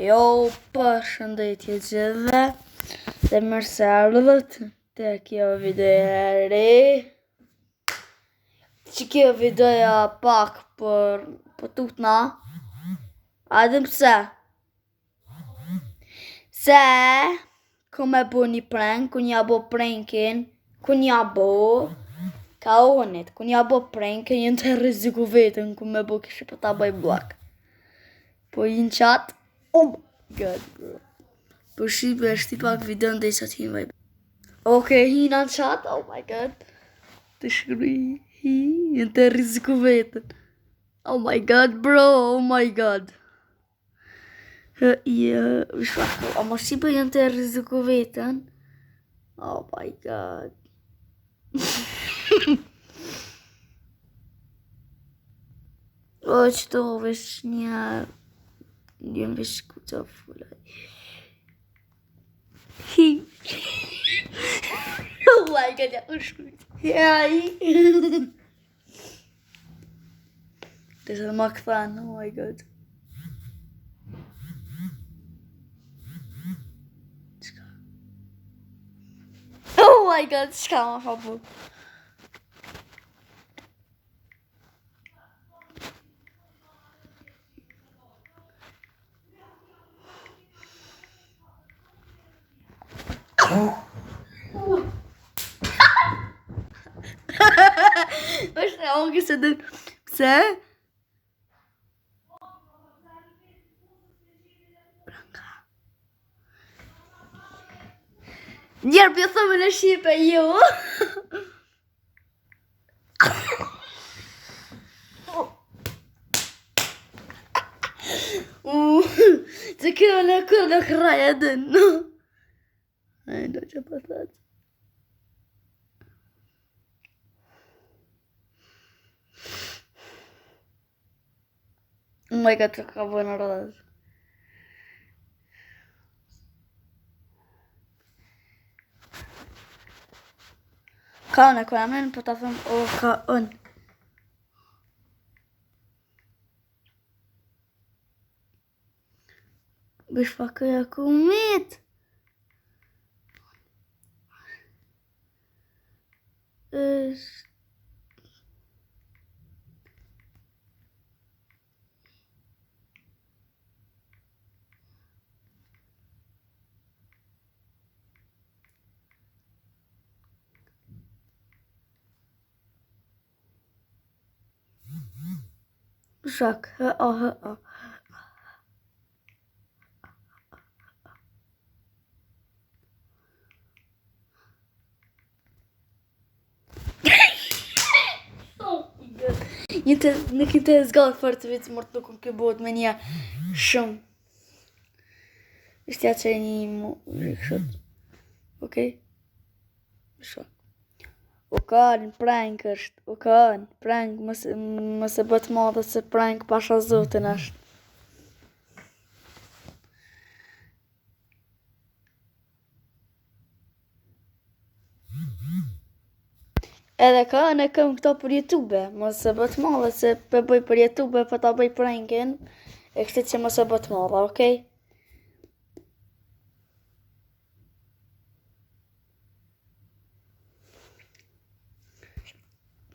Jo, përshëndetje gjithëve dhe mirë se ardhët te kjo video e re. Që kjo videoja pak për tutna. A dhe pse? Se ku me bo një prank, ku nja bo prankin, ku nja bo ka unit, ku nja bo prankin, jën të riziku vetën, ku me bo kështë po ta bëj blok. Po i në qatë, oh my god bro. Po shqipe është ti pak video në dhe sa ti në vajbë. Okej, hi në qatë, oh my god. Të shkruj, hi, jën të riziku vetën. Oh my god bro, oh my god. A mo shqipe jën të riziku vetën. Oh my god. O, qëto vesh një... Jëm vesh kuta fulaj. Hi. Oh my god, ja të shkujt. Hi. Të të më këthan, oh my god. Qka? Oh my god, qka më hapu? është e ongi se dhe... Pse? Branka. Njerë për thëmë në Shqipe, ju. Të kjo në kërë në kraja dhe në. Ai, do që pëthat. Oh my god, të ka bërë në rrëdhë. Ka në kërë amen, për ta thëmë, o, ka unë. Bish pa këja kumit. është... Shak, hë. Në këtë e zgatë fërë të vitë mërë të nuk në këbot me një shumë. Ishtja që e një mu rikëshët. Okej? Shak. U kanë prank është, u kanë prank, mëse bëtë madhe se prank pasha zotin është. Edhe ka në këm këto për YouTube, mëse bëtë madhe se për bëj për YouTube, për ta bëj prankin, e kështë që mëse bëtë madhe, okej?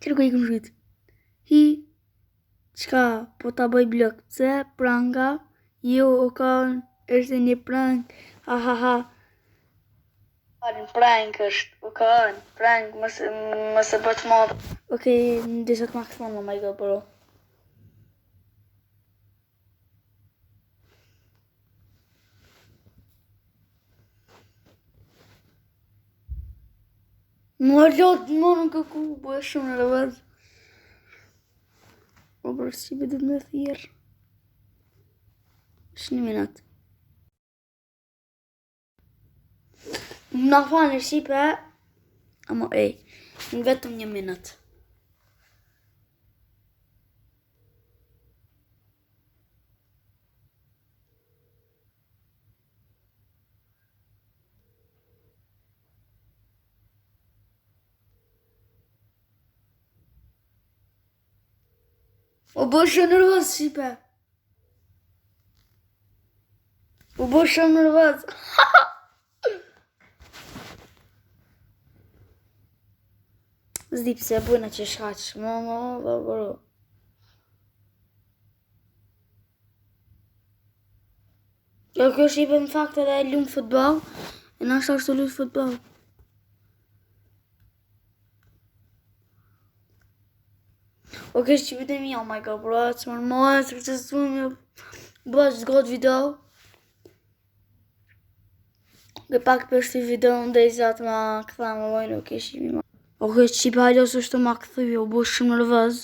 Qërë ku i këmë shkujtë? Hi, qka, po ta bëj blok, pse, pranka, ju, o kanë, është një prank, ha ha ha. Prank është, u kanë, prank, mëse bëtë madhe. Okej, në disët ma kësë oh my god, bro. Më lotë, më në këku, bëhe shumë në rëvëz. O, bërë, si bëdët me thirë. Shë një minat. Në fanë në Shqipe, ama ej, në vetëm një minut. O bërë shë në rëvës Shqipe. U bo shumë nervoz. Zdi pse bujna që shkaq. Bro. Kjo shqipe në fakt edhe e lumë futbol. E në është ashtu lutë futbol. Ok, shqipet e mi, oh my god, bro, të mërmojë, të rëtësu një bësh zgot video. Ke pak për shti video në dhe i zatë ma këtha më vojnë, ok, shqipi ma. Ok, shqipi hajdo së është të ma këthuj, o bësh shumë nervëz.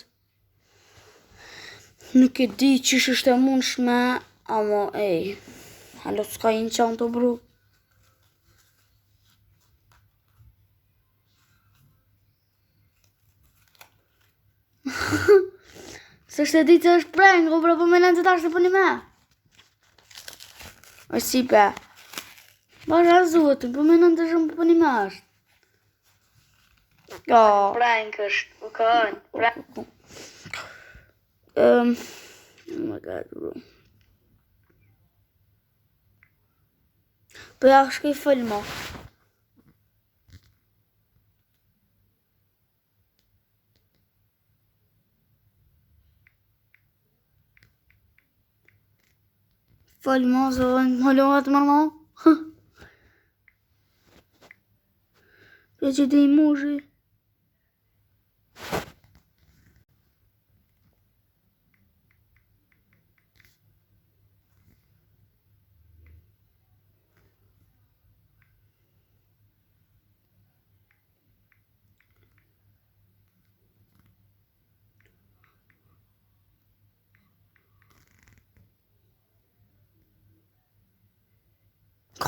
Nuk e di qysh është e mundshme, amo, ej, halo s'ka i në qanë të bro. Së është e di që është prank, o bro, po me nënë të tash të pëni me. O shqipe. Bash azutë, po me nënë të shumë të pëni me është. Prank është, po kënë, prank. Oh my god, bro. Po ja shkoj filmo. Filmo, zë halohat mërmo. Pe që dhe i mushi.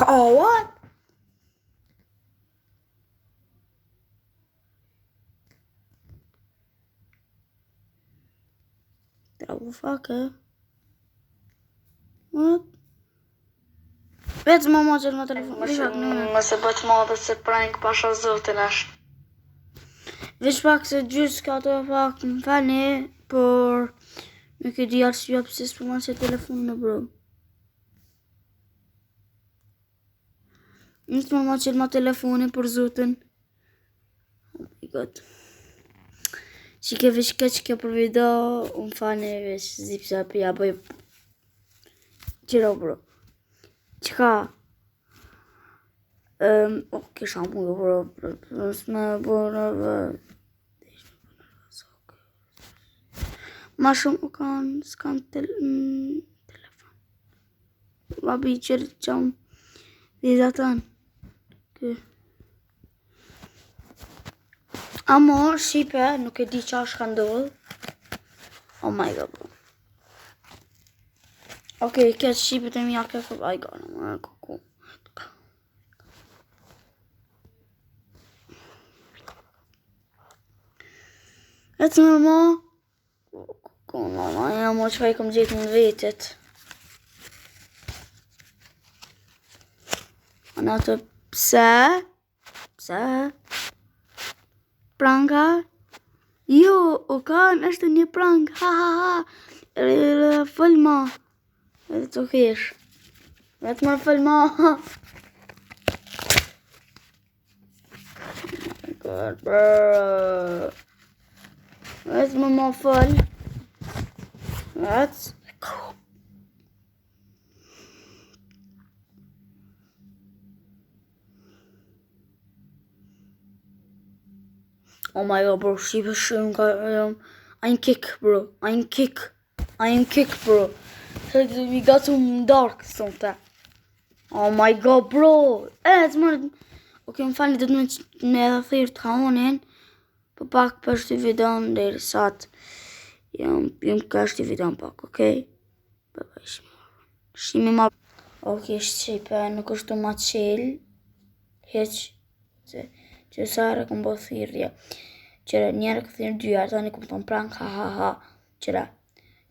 Oh, what? The fuck, eh? What? Vetë mama që në telefon. Mëse bëtë madhe se prank pasha zotin është. Veç pak se gjysë ka të pak më fani, por nuk e di arsyeja pse s'po ma që telefon në bro. Nuk më ma qëllë ma telefonin për zotin. Oh my god. Që ke veç keq kjo për video, unë fani veç zipsa për ja bëj. Qiro bro. Qka? Kisha mu bro, s'me bërë ma shumë s'kan telefon. Babi qërë qëm vizatan. Amo, shqipe, nuk e di qa është ka ndodhë. Oh my god, bro. Ok, këtë shqipe të mija këtë këtë bajgana, më e kuku. E të nërmo? Kuku, mama, ja mo që ka i kom gjithë në vetet. Ana të pse? Pse? Pranka? Jo, o kanë është një prank, ha ha ha. Filma. Vetë të kesh. Vetë më filma. Oh my god, bro. Vetë më fil. Vetë. Oh my god, bro, shqipe shumë ka... I'm kick, bro. I'm kick, bro. Se të mi gatu më dark, sonte. Oh my god, bro. Të mërë... Ok, më fali, dhe të me edhe thirë të kaonin. Për pak për shti videon dhe i rësat. Jam ka shti videon pak, ok? Bye, shimi ma... Ok, shqipe, nuk është të ma qelë. Heq. Që sare kom bo thirje. Qëre njerë këtë thirë dyjarë, tani kom thonë prank, ha ha ha. Qëre,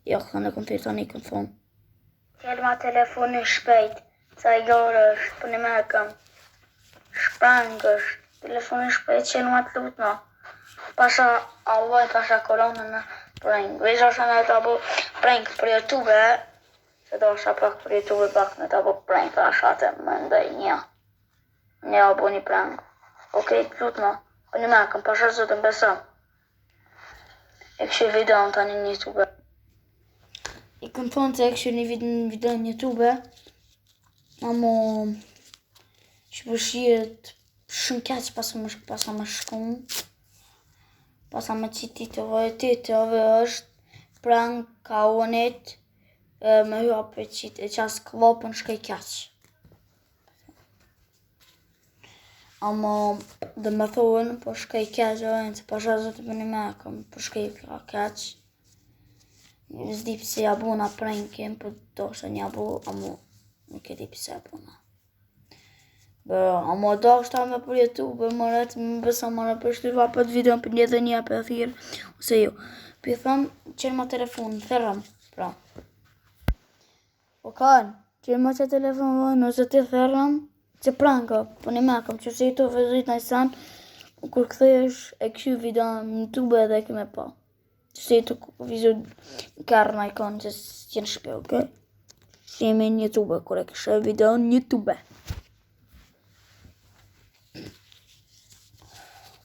jo këtë në kom thirë, tani kom thonë. Qëllë ma telefoni shpejt, sa i gjore është, për një me kam. Shprank është, telefoni shpejt, qëllë ma të lutë no. Pasha, pasha koronën në prank. Veç asha në të abo prank për YouTube, Se do asha pak për YouTube pak me ta bo prank, ta asha të më ndaj një. Një abo një prank. Okej, plut ma. Po një mekëm, pasha zotën besëm. E këshë video në tani një YouTube. I këm thonë se e këshë një video në YouTube. Amo që përshirët shumë keq pasa më shkun. Pasa më titëve është prank ka unit me hyra për qitë e qasë klopën shkaj keq. Amo dhe me thonë, po shkaj keq se pasha zotë për një mekëm, po shkaj keq. Zdi pëse jabuna prankin, po do shta një abu, amo nuk e di pëse jabuna. Amo do shta me për YouTube, mëret, më bësa mëre për shtyva për të video për një dhe një për thirë, ose ju. Për thëmë, qenë ma telefonë, thërëm, pra. Po kanë, qenë ma që telefonë, nëse ti thërëm, që pranka, po një mekëm, që se i të vëzit në sanë, kur këthesh e këshu video në YouTube edhe e këme pa. Që se i të vizu kërë në ikonë që s'jenë shpe, okej? Që jemi në YouTube, kur e këshu video në YouTube.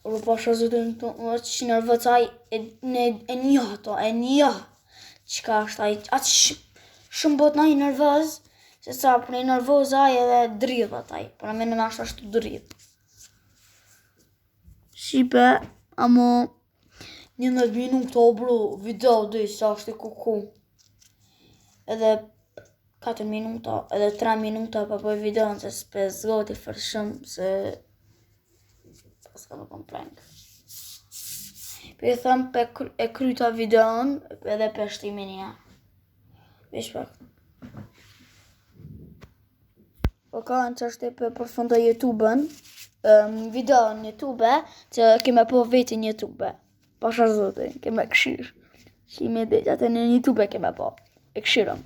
Oro pasha zotën të që nërvëcaj e një, qka është aj, atë shumë bot na i nërvëz, se sa për një nërvëz aj edhe dridhat aj, për në menë në ashtë dridh. Shipe, amo 11 minuta o bro, video dhe sa është i kuku. Edhe 4 minuta, edhe 3 minuta për për video në se s'pe zgoti fër shumë se s'ka më kom prank. Për i thëmë e kryta videon edhe për shtimin ja. Vish pak. Po ka në që është e për përfunda YouTube-ën, video në YouTube, që keme po veti në YouTube. Pasha zote, keme këshirë. Shime dhe që atë në YouTube keme po. E këshirëm.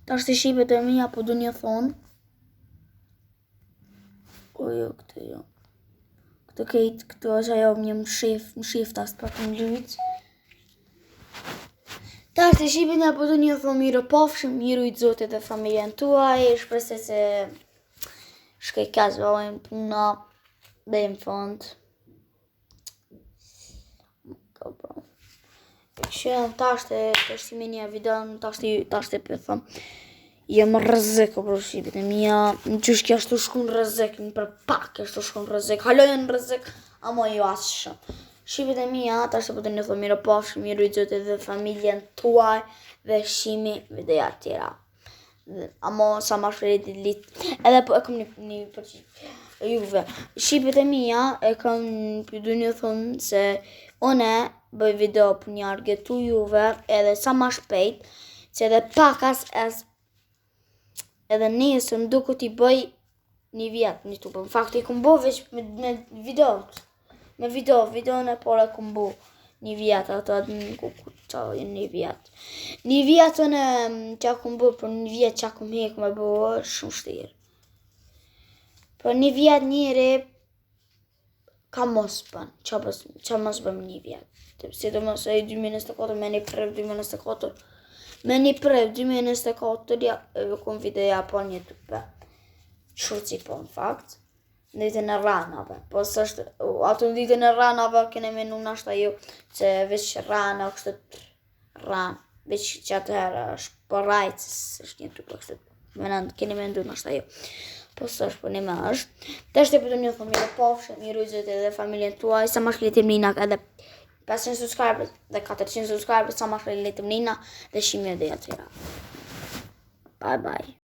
Ta është i shipe të mija po du një thonë. O jo, këtë jo. Këtë kejtë, këtë është ajo një më shifta së pak më ljujtë. Ta është i shqipin e po të një thonë mirë pafshëm, miru i zotit dhe familjen tuaj, shprese se shkaj kasë vajnë puna dhe në fond. Shqenë ta është të shtimi një videon, ta është për thëmë. Jem rëzik o për shqipit e mija, në qysh kja shtu shkun rëzik, në për pak kja shtu shkun rëzik, halojën rëzik, amo jo asë shumë. Shqipit e mija, ta është për të një thë mirë pafshë, miru i zotit dhe familjen tuaj dhe shimi videja tjera. Amo sa ma shperi lit, edhe po e kom një përqit juve. Shqipit e mija e kom për du një thënë se one bëj video për një argetu juve edhe sa ma shpejt, që edhe pakas edhe nesër më duke t'i bëj një vjetë në YouTube. Në fakt i këm bo veç me videot. Me videon e por e këm bo një vjetë, ato atë në kuku qa një vjetë. Një vjetë në që këm bo, për një vjetë që këm hekë me bo, shumë shtirë. Për një vjetë njëri, ka mos bën, që mos bëm një vjetë. Si të mos e 2024, me një prëv 2024. Me një prëv 2024, e kom videja po një tupe. Shurci po në fakt. Në ditën e ranave. Po së është, ato në ditën e ranave, kene menu nashta ju, që veç rana, kështë ranë. Veç që atëherë është po rajtës, është një tupe, kështë kene menu nashta ju. Po së është po një me është. Të është e për të një thëmire pofshë, miru i zëtë edhe familjen tuaj, sa ma shkletim linak edhe 500 subscribers dhe 400 subscribers sa ma shkletim lina dhe shimje dhe jatëra. Bye bye.